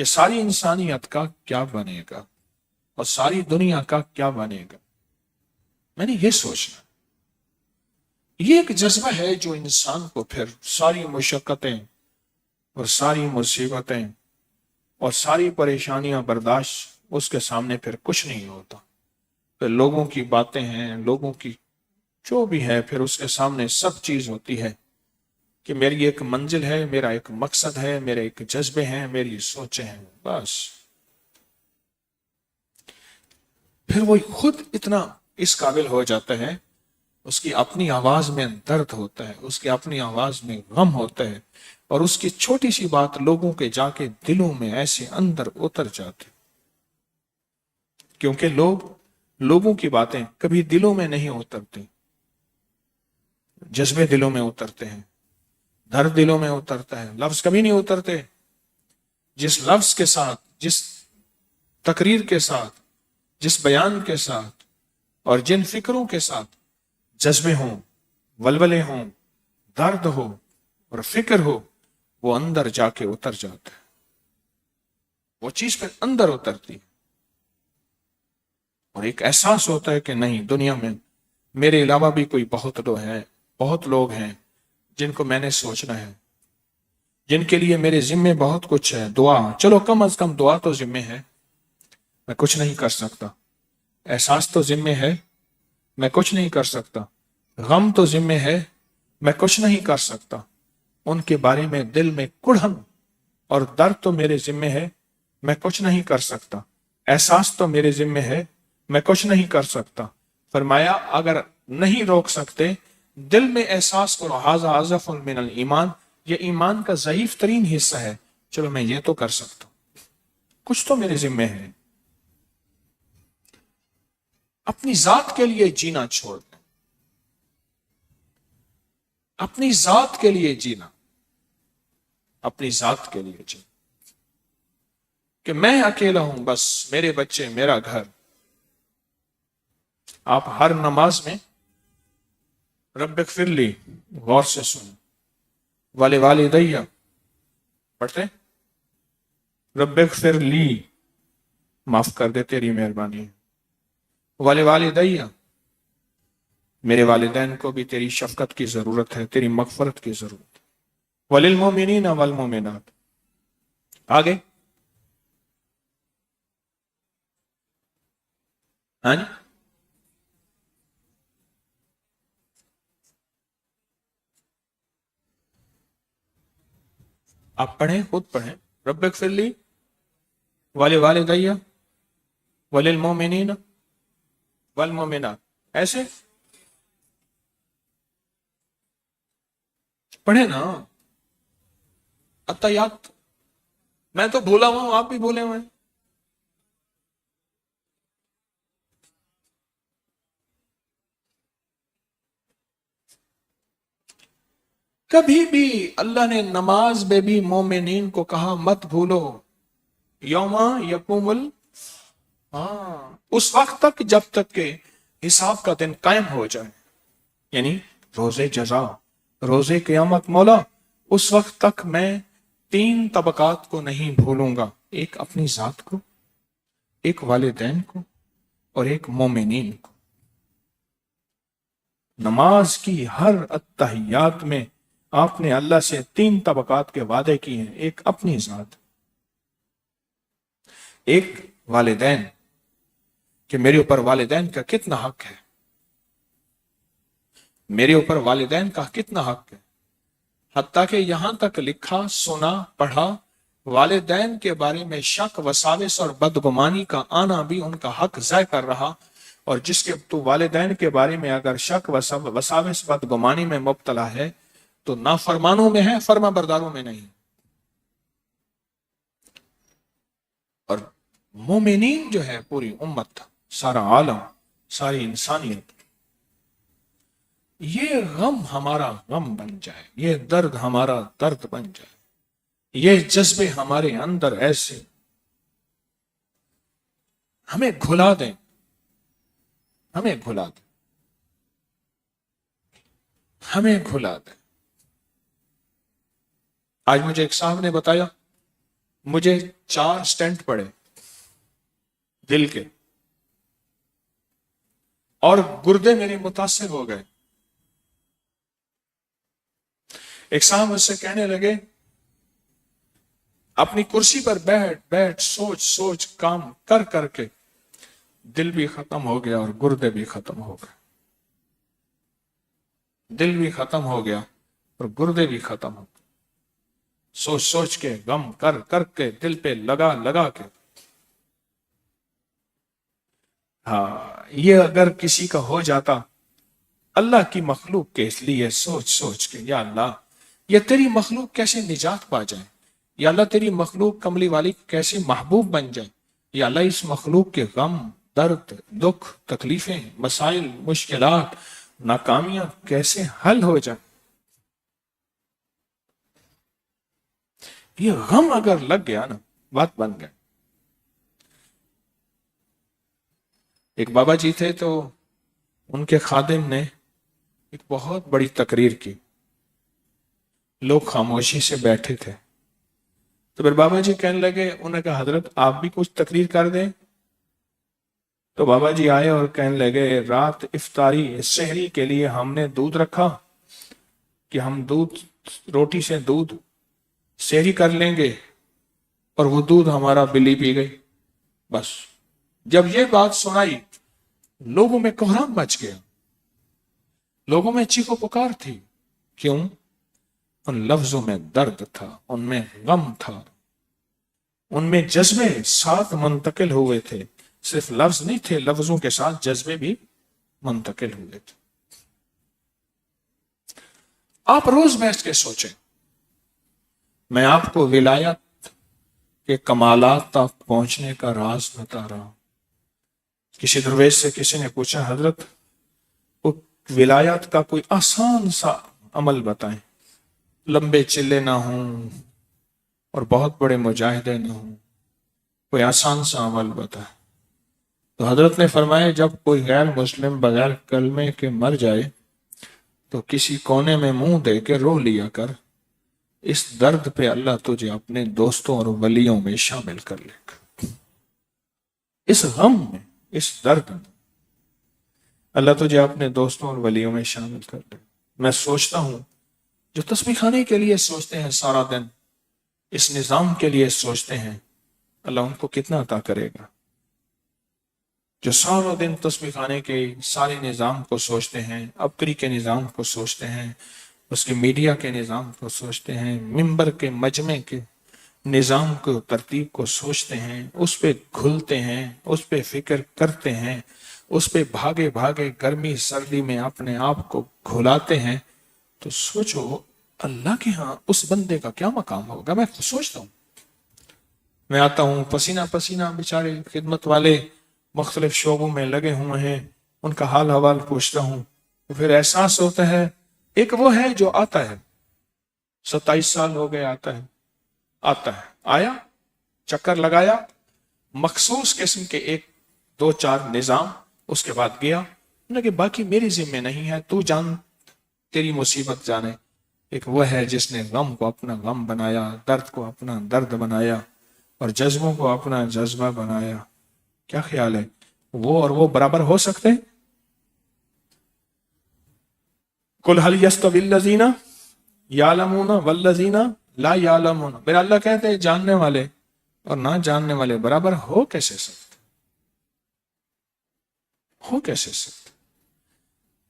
کہ ساری انسانیت کا کیا بنے گا اور ساری دنیا کا کیا بنے گا. میں نے یہ سوچنا، یہ ایک جذبہ ہے جو انسان کو پھر ساری مشقتیں اور ساری مصیبتیں اور ساری پریشانیاں برداشت، اس کے سامنے پھر کچھ نہیں ہوتا. پھر لوگوں کی باتیں ہیں، لوگوں کی جو بھی ہے، پھر اس کے سامنے سب چیز ہوتی ہے کہ میری ایک منزل ہے، میرا ایک مقصد ہے، میرے ایک جذبے ہیں، میری سوچیں ہیں، بس. پھر وہ خود اتنا اس قابل ہو جاتا ہے، اس کی اپنی آواز میں درد ہوتا ہے، اس کی اپنی آواز میں غم ہوتا ہے، اور اس کی چھوٹی سی بات لوگوں کے جا کے دلوں میں ایسے اندر اتر جاتے، کیونکہ لوگوں کی باتیں کبھی دلوں میں نہیں اترتی، جذبے دلوں میں اترتے ہیں، درد دلوں میں اترتا ہے، لفظ کبھی نہیں اترتے. جس لفظ کے ساتھ، جس تقریر کے ساتھ، جس بیان کے ساتھ اور جن فکروں کے ساتھ جذبے ہوں، ولولے ہوں، درد ہو اور فکر ہو، وہ اندر جا کے اتر جاتا ہے، وہ چیز پھر اندر اترتی ہے، اور ایک احساس ہوتا ہے کہ نہیں، دنیا میں میرے علاوہ بھی کوئی بہت لوگ ہیں جن کو میں نے سوچنا ہے، جن کے لیے میرے ذمے بہت کچھ ہے. دعا، چلو کم از کم دعا تو ذمے ہے، میں کچھ نہیں کر سکتا. احساس تو ذمے ہے، میں کچھ نہیں کر سکتا. غم تو ذمے ہے، میں کچھ نہیں کر سکتا. ان کے بارے میں دل میں کڑھن اور درد تو میرے ذمے ہے، میں کچھ نہیں کر سکتا. احساس تو میرے ذمے ہے، میں کچھ نہیں کر سکتا. فرمایا اگر نہیں روک سکتے دل میں احساس کرو، ھذا اضعف من الایمان، یہ ایمان کا ضعیف ترین حصہ ہے. چلو میں یہ تو کر سکتا ہوں، کچھ تو میرے ذمے ہے. اپنی ذات کے لیے جینا چھوڑ دیں، اپنی ذات کے لیے جینا، اپنی ذات کے لیے جینا کہ میں اکیلا ہوں، بس میرے بچے، میرا گھر. آپ ہر نماز میں رب اغفر لی غور سے سنیں، ولوالدی پڑھتے، رب اغفر لی، معاف کر دے، تیری مہربانی ہے. ولوالدی، میرے والدین کو بھی تیری شفقت کی ضرورت ہے، تیری مغفرت کی ضرورت ہے. وللمؤمنین والمؤمنات. آگے ہاں جی، آپ پڑھیں، خود پڑھیں، رب اغفر لی ولوالدی وللمؤمنین والمؤمنات، ایسے پڑھیں نا. اتحیات میں تو بھولا ہوا ہوں، آپ بھی بھولے ہوئے ہیں. کبھی بھی اللہ نے نماز میں بھی مومنین کو کہا مت بھولو، یوما یقوم ہاں، اس وقت تک جب تک کہ حساب کا دن قائم ہو جائے، یعنی روزے جزا، روزے قیامت. مولا اس وقت تک میں 3 طبقات کو نہیں بھولوں گا، ایک اپنی ذات کو، ایک والدین کو، اور ایک مومنین کو. نماز کی ہر اتحیات میں آپ نے اللہ سے 3 طبقات کے وعدے کیے ہیں، ایک اپنی ذات، ایک والدین کہ میرے اوپر والدین کا کتنا حق ہے، میرے اوپر والدین کا کتنا حق ہے. حتیٰ کہ یہاں تک لکھا، سنا، پڑھا، والدین کے بارے میں شک، وساوس اور بدگمانی کا آنا بھی ان کا حق ضائع کر رہا. اور جس کے تو والدین کے بارے میں اگر شک، وساوس، بدگمانی میں مبتلا ہے تو نافرمانوں میں ہے، فرما برداروں میں نہیں. اور مومنین جو ہے پوری امت، سارا عالم، ساری انسانیت، یہ غم ہمارا غم بن جائے، یہ درد ہمارا درد بن جائے، یہ جذبے ہمارے اندر ایسے ہمیں گھلا دیں، ہمیں گھلا دیں، ہمیں گھلا دیں. آج مجھے ایک صاحب نے بتایا، مجھے 4 سٹنٹ پڑے دل کے، اور گردے میرے متاثر ہو گئے۔ ایک صاحب مجھ سے کہنے لگے اپنی کرسی پر بیٹھ بیٹھ سوچ سوچ کام کر کر کے دل بھی ختم ہو گیا اور گردے بھی ختم ہو گئے، دل بھی ختم ہو گیا اور گردے بھی ختم ہو گئے، سوچ سوچ کے غم کر کر کے دل پہ لگا لگا کے۔ ہاں، یہ اگر کسی کا ہو جاتا اللہ کی مخلوق کے اس لیے سوچ سوچ کے، یا اللہ یہ تیری مخلوق کیسے نجات پا جائے، یا اللہ تیری مخلوق کملی والی کیسے محبوب بن جائے، یا اللہ اس مخلوق کے غم، درد، دکھ، تکلیفیں، مسائل، مشکلات، ناکامیاں کیسے حل ہو جائیں۔ یہ غم اگر لگ گیا نا، بات بن گئی۔ ایک بابا جی تھے تو ان کے خادم نے ایک بہت بڑی تقریر کی، لوگ خاموشی سے بیٹھے تھے، تو پھر بابا جی کہنے لگے، انہوں نے کہا حضرت آپ بھی کچھ تقریر کر دیں۔ تو بابا جی آئے اور کہنے لگے رات افطاری سحری کے لیے ہم نے دودھ رکھا کہ ہم روٹی سے دودھ سحری کر لیں گے، اور وہ دودھ ہمارا بلی پی گئی۔ بس جب یہ بات سنائی لوگوں میں کوہرام مچ گیا، لوگوں میں چیخو پکار تھی۔ کیوں؟ ان لفظوں میں درد تھا، ان میں غم تھا، ان میں جذبے ساتھ منتقل ہوئے تھے، صرف لفظ نہیں تھے، لفظوں کے ساتھ جذبے بھی منتقل ہوئے تھے۔ آپ روز بیٹھ کے سوچیں، میں آپ کو ولایت کے کمالات تک پہنچنے کا راز بتا رہا ہوں۔ کسی درویش سے کسی نے پوچھا حضرت وہ ولایت کا کوئی آسان سا عمل بتائیں، لمبے چلے نہ ہوں اور بہت بڑے مجاہدے نہ ہوں، کوئی آسان سا عمل بتائیں۔ تو حضرت نے فرمایا جب کوئی غیر مسلم بغیر کلمے کے مر جائے تو کسی کونے میں منہ دے کے رو لیا کر، اس درد پہ اللہ تجھے اپنے دوستوں اور ولیوں میں شامل کر لے گا۔ اس غم میں، اس درد میں اللہ تجھے اپنے دوستوں اور ولیوں میں شامل کر لے۔ میں سوچتا ہوں جو تسبیح خانے کے لیے سوچتے ہیں سارا دن، اس نظام کے لیے سوچتے ہیں، اللہ ان کو کتنا عطا کرے گا۔ جو سارا دن تسبیح خانے کے سارے نظام کو سوچتے ہیں، ابکری کے نظام کو سوچتے ہیں، اس کے میڈیا کے نظام کو سوچتے ہیں، ممبر کے مجمع کے نظام کو، ترتیب کو سوچتے ہیں، اس پہ گھلتے ہیں، اس پہ فکر کرتے ہیں، اس پہ بھاگے بھاگے گرمی سردی میں اپنے آپ کو گھلاتے ہیں، تو سوچو اللہ کے ہاں اس بندے کا کیا مقام ہوگا۔ میں سوچتا ہوں، میں آتا ہوں پسینہ پسینہ، بیچارے خدمت والے مختلف شعبوں میں لگے ہوئے ہیں، ان کا حال حوال پوچھتا ہوں، تو پھر احساس ہوتا ہے ایک وہ ہے جو آتا ہے، 27 سال ہو گئے آتا ہے، آیا چکر لگایا، مخصوص قسم کے 1-2-4 نظام، اس کے بعد گیا، کہ باقی میری ذمہ نہیں ہے، تو جان تیری مصیبت جانے۔ ایک وہ ہے جس نے غم کو اپنا غم بنایا، درد کو اپنا درد بنایا، اور جذبوں کو اپنا جذبہ بنایا۔ کیا خیال ہے وہ اور وہ برابر ہو سکتے ہیں؟ قُلْ هَلْ يَسْتَوِي الَّذِينَ يَعْلَمُونَ وَالَّذِينَ لَا يَعْلَمُونَ۔ میرا اللہ کہتے ہیں جاننے والے اور نہ جاننے والے برابر ہو کیسے سکتے؟ ہو کیسے سکتے؟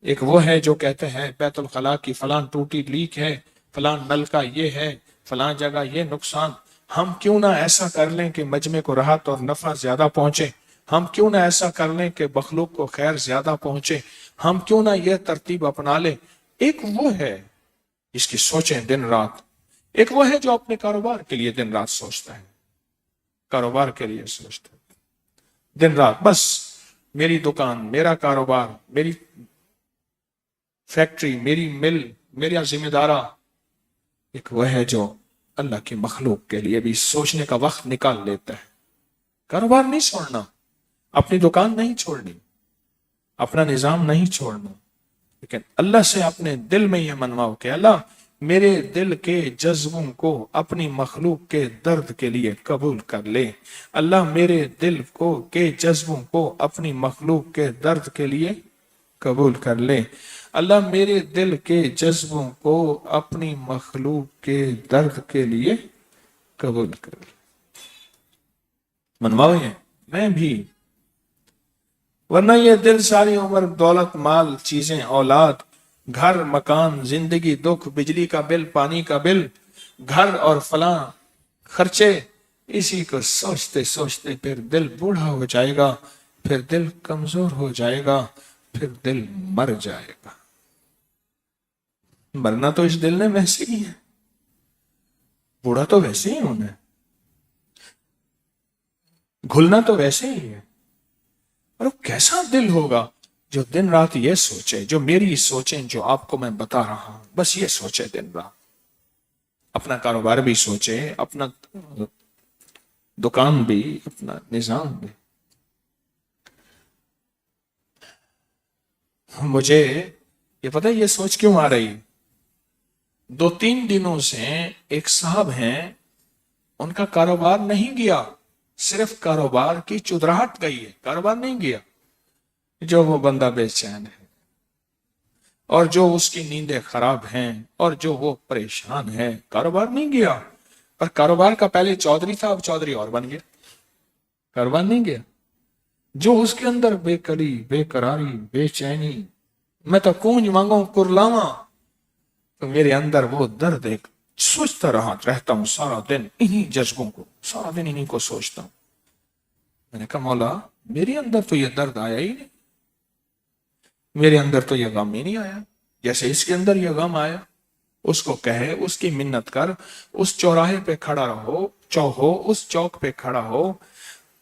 ایک وہ ہے جو کہتے ہیں بیت الخلاء کی فلاں ٹوٹی لیک ہے، فلاں نل کا یہ ہے، فلاں جگہ یہ نقصان، ہم کیوں نہ ایسا کر لیں کہ مجمع کو راحت اور نفع زیادہ پہنچے، ہم کیوں نہ ایسا کر لیں کہ مخلوق کو خیر زیادہ پہنچے، ہم کیوں نہ یہ ترتیب اپنا لیں۔ ایک وہ ہے جس کی سوچیں دن رات، ایک وہ ہے جو اپنے کاروبار کے لیے دن رات سوچتا ہے، کاروبار کے لیے سوچتا ہے دن رات، بس میری دکان، میرا کاروبار، میری فیکٹری، میری مل، میرا ذمہ دارہ۔ ایک وہ ہے جو اللہ کی مخلوق کے لیے بھی سوچنے کا وقت نکال لیتا ہے۔ کاروبار نہیں چھوڑنا، اپنی دکان نہیں چھوڑنی، اپنا نظام نہیں چھوڑنا، لیکن اللہ سے اپنے دل میں یہ منواؤ کہ اللہ میرے دل کے جذبوں کو اپنی مخلوق کے درد کے لیے قبول کر لے۔ اللہ میرے دل کے جذبوں کو اپنی مخلوق کے درد کے لیے قبول کر لے۔ اللہ میرے دل کے جذبوں کو اپنی مخلوق کے درد کے لیے قبول کر لے۔ منواؤ میں بھی، ورنہ یہ دل ساری عمر دولت مال چیزیں اولاد گھر مکان زندگی دکھ بجلی کا بل پانی کا بل گھر اور فلاں خرچے، اسی کو سوچتے سوچتے پھر دل بوڑھا ہو جائے گا، پھر دل کمزور ہو جائے گا، پھر دل مر جائے گا۔ مرنا تو اس دل نے ویسے ہی ہے، بوڑھا تو ویسے ہی ہونا ہے، گھلنا تو ویسے ہی ہے۔ اور وہ کیسا دل ہوگا جو دن رات یہ سوچے، جو میری سوچیں جو آپ کو میں بتا رہا ہوں، بس یہ سوچے دن رات، اپنا کاروبار بھی سوچے، اپنا دکان بھی، اپنا نظام بھی۔ مجھے یہ پتہ ہے یہ سوچ کیوں آ رہی؟ 2-3 دنوں سے ایک صاحب ہیں، ان کا کاروبار نہیں گیا، صرف کاروبار کی چودراہٹ گئی ہے، کاروبار نہیں گیا۔ جو وہ بندہ بے چین ہے، اور جو اس کی نیندیں خراب ہیں، اور جو وہ پریشان ہے، کاروبار نہیں گیا۔ پر کاروبار کا پہلے چودھری تھا، اب چودھری اور بن گیا، کاروبار نہیں گیا۔ جو اس کے اندر بے کلی بے قراری بے چینی، میں تو کونج مانگوں کرلاواں، تو میرے اندر وہ درد ایک سوچتا رہتا ہوں سارا دن انہی جذبوں کو، سارا دن انہی کو سوچتا ہوں۔ میں نے کہا مولا میرے اندر تو یہ درد آیا ہی نہیں، میرے اندر تو یہ غم ہی نہیں آیا، جیسے اس کے اندر یہ غم آیا۔ اس کو کہے، اس کی منت کر، اس چوراہے پہ کھڑا رہو، اس چوک پہ کھڑا ہو،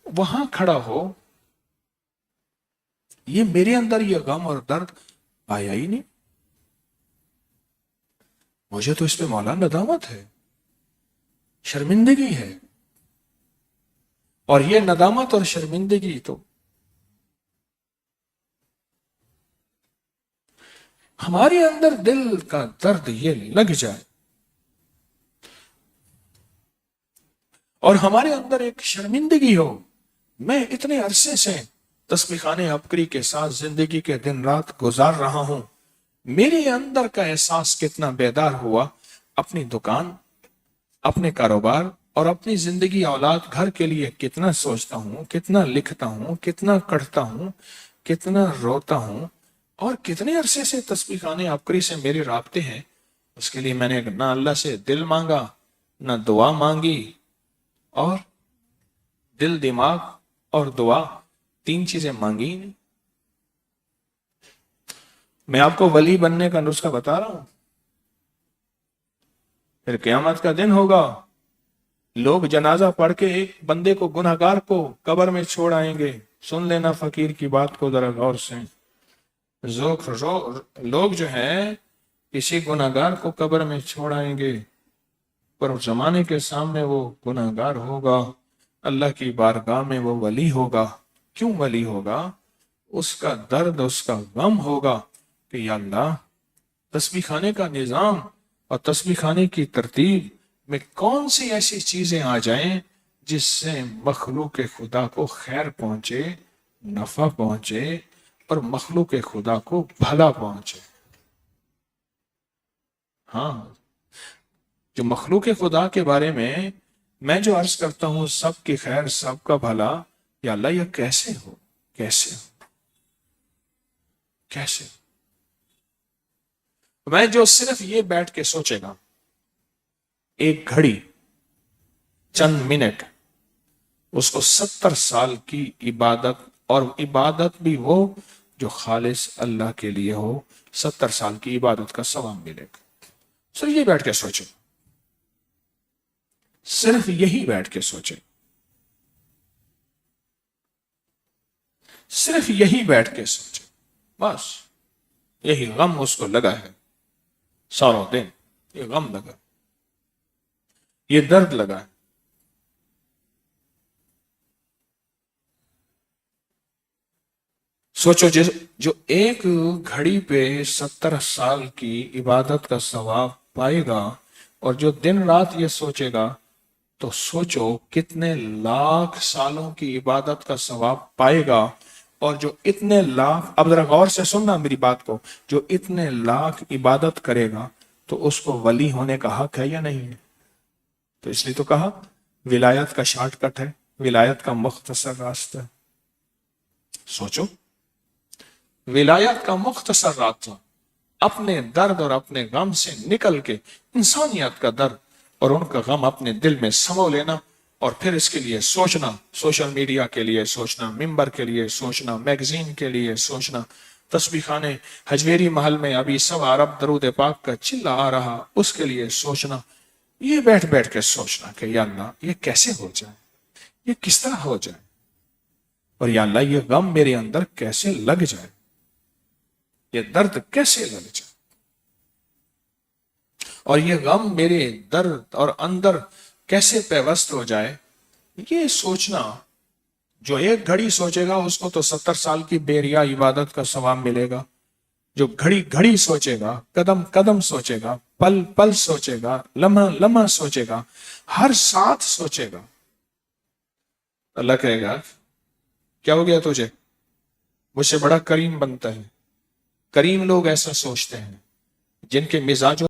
وہاں کھڑا ہو، یہ میرے اندر یہ غم اور درد آیا ہی نہیں۔ مجھے تو اس پہ مولا ندامت ہے، شرمندگی ہے، اور یہ ندامت اور شرمندگی تو ہمارے اندر دل کا درد یہ لگ جائے، اور ہمارے اندر ایک شرمندگی ہو، میں اتنے عرصے سے تسبیح خانے عبقری کے ساتھ زندگی کے دن رات گزار رہا ہوں، میرے اندر کا احساس کتنا بیدار ہوا، اپنی دکان، اپنے کاروبار اور اپنی زندگی اولاد گھر کے لیے کتنا سوچتا ہوں، کتنا لکھتا ہوں، کتنا کڑھتا ہوں، کتنا روتا ہوں، اور کتنے عرصے سے تسبیح خانے عبقری سے میرے رابطے ہیں۔ اس کے لیے میں نے نہ اللہ سے دل مانگا، نہ دعا مانگی، اور دل دماغ اور دعا 3 چیزیں مانگی ہی نہیں۔ میں آپ کو ولی بننے کا نسخہ بتا رہا ہوں۔ پھر قیامت کا دن ہوگا، لوگ جنازہ پڑھ کے ایک بندے کو گنہگار کو قبر میں چھوڑ آئیں گے۔ سن لینا فقیر کی بات کو ذرا غور سے، لوگ جو ہیں کسی گنہگار کو قبر میں چھوڑ آئیں گے، پر زمانے کے سامنے وہ گنہگار ہوگا، اللہ کی بارگاہ میں وہ ولی ہوگا۔ کیوں ولی ہوگا؟ اس کا درد، اس کا غم ہوگا کہ یا اللہ، تسبیح خانے کا نظام اور تسبیح خانے کی ترتیب میں کون سی ایسی چیزیں آ جائیں جس سے مخلوق خدا کو خیر پہنچے، نفع پہنچے، اور مخلوق خدا کو بھلا پہنچے۔ ہاں، جو مخلوق خدا کے بارے میں جو عرض کرتا ہوں، سب کی خیر، سب کا بھلا، یا اللہ یہ کیسے ہو، کیسے ہو، کیسے؟ میں جو صرف یہ بیٹھ کے سوچے گا، ایک گھڑی، چند منٹ، اس کو 70 سال کی عبادت، اور عبادت بھی وہ جو خالص اللہ کے لیے ہو، 70 سال کی عبادت کا ثواب ملے گا۔ صرف یہ بیٹھ کے سوچے، صرف یہی بیٹھ کے سوچے، صرف یہی بیٹھ کے سوچے، بس یہی غم اس کو لگا ہے ساروں دن، یہ غم لگا، یہ درد لگا ہے۔ سوچو جو ایک گھڑی پہ 70 سال کی عبادت کا ثواب پائے گا اور جو دن رات یہ سوچے گا تو سوچو کتنے لاکھ سالوں کی عبادت کا ثواب پائے گا. اور جو اتنے لاکھ، اب ذرا غور سے سننا میری بات کو، جو اتنے لاکھ عبادت کرے گا تو اس کو ولی ہونے کا حق ہے یا نہیں ہے؟ تو اس لیے تو کہا ولایت کا شارٹ کٹ ہے، ولایت کا مختصر راستہ. سوچو ولایت کا مختصر راستہ، اپنے درد اور اپنے غم سے نکل کے انسانیت کا درد اور ان کا غم اپنے دل میں سمو لینا، اور پھر اس کے لیے سوچنا، سوشل میڈیا کے لیے سوچنا، ممبر کے لیے سوچنا، میگزین کے لیے سوچنا، تسبیح خانے حجویری محل میں ابھی 100 ارب درود پاک کا چلا آ رہا اس کے لیے سوچنا. یہ بیٹھ بیٹھ کے سوچنا کہ یا اللہ یہ کیسے ہو جائے، یہ کس طرح ہو جائے، اور یا اللہ یہ غم میرے اندر کیسے لگ جائے، یہ درد کیسے لگ جائے، اور یہ غم میرے درد اور اندر کیسے پیوست ہو جائے. یہ سوچنا، جو ایک گھڑی سوچے گا اس کو تو 70 سال کی بیریا عبادت کا ثواب ملے گا. جو گھڑی گھڑی سوچے گا، قدم قدم سوچے گا، پل پل سوچے گا، لمحہ لمحہ سوچے گا، ہر ساتھ سوچے گا، اللہ کہے گا کیا ہو گیا تجھے، مجھ سے بڑا کریم بنتا ہے. کریم لوگ ایسا سوچتے ہیں جن کے مزاجوں